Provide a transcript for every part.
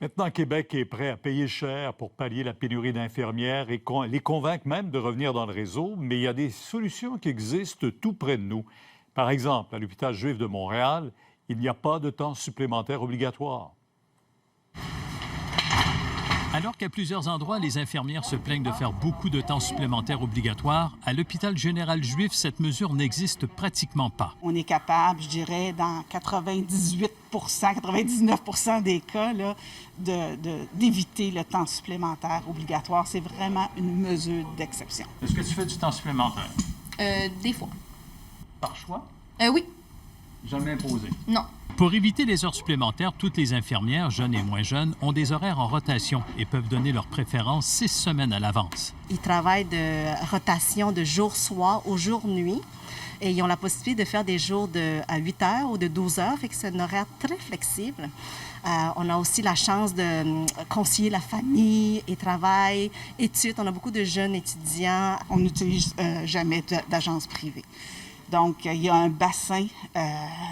Maintenant, Québec est prêt à payer cher pour pallier la pénurie d'infirmières et les convaincre même de revenir dans le réseau, mais il y a des solutions qui existent tout près de nous. Par exemple, à l'hôpital juif de Montréal, il n'y a pas de temps supplémentaire obligatoire. Alors qu'à plusieurs endroits, les infirmières se plaignent de faire beaucoup de temps supplémentaire obligatoire, à l'hôpital général juif, cette mesure n'existe pratiquement pas. On est capable, je dirais, dans 98 99 des cas, là, d'éviter le temps supplémentaire obligatoire. C'est vraiment une mesure d'exception. Est-ce que tu fais du temps supplémentaire? Des fois. Par choix? Oui. Jamais imposé? Non. Pour éviter les heures supplémentaires, toutes les infirmières, jeunes et moins jeunes, ont des horaires en rotation et peuvent donner leur préférence 6 semaines à l'avance. Ils travaillent de rotation de jour-soir au jour-nuit. Et ils ont la possibilité de faire des jours à 8 heures ou de 12 heures, fait que c'est un horaire très flexible. On a aussi la chance de concilier la famille et travail, études. On a beaucoup de jeunes étudiants. On n'utilise jamais d'agence privée. Donc, il y a un bassin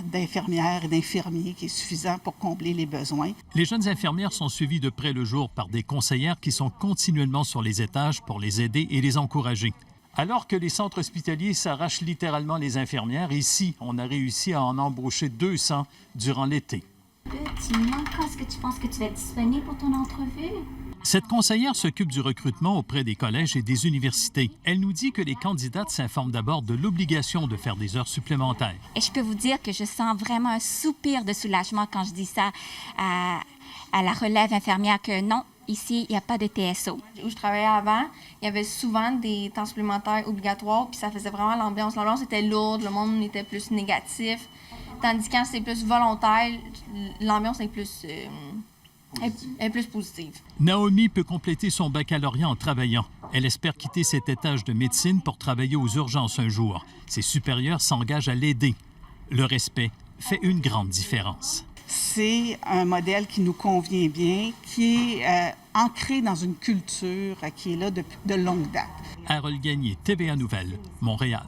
d'infirmières et d'infirmiers qui est suffisant pour combler les besoins. Les jeunes infirmières sont suivies de près le jour par des conseillères qui sont continuellement sur les étages pour les aider et les encourager. Alors que les centres hospitaliers s'arrachent littéralement les infirmières, ici, on a réussi à en embaucher 200 durant l'été. Dis-moi, quand est-ce que tu penses que tu vas être disponible pour ton entrevue? Cette conseillère s'occupe du recrutement auprès des collèges et des universités. Elle nous dit que les candidates s'informent d'abord de l'obligation de faire des heures supplémentaires. Et je peux vous dire que je sens vraiment un soupir de soulagement quand je dis ça à la relève infirmière que non, ici, il n'y a pas de TSO. Où je travaillais avant, il y avait souvent des temps supplémentaires obligatoires, puis ça faisait vraiment l'ambiance. L'ambiance était lourde, le monde était plus négatif. Tandis que quand c'est plus volontaire, l'ambiance est plus... est plus positive. Naomi peut compléter son baccalauréat en travaillant. Elle espère quitter cet étage de médecine pour travailler aux urgences un jour. Ses supérieurs s'engagent à l'aider. Le respect fait une grande différence. C'est un modèle qui nous convient bien, qui est ancré dans une culture qui est là depuis de longue date. Harold Gagné, TVA Nouvelles, Montréal.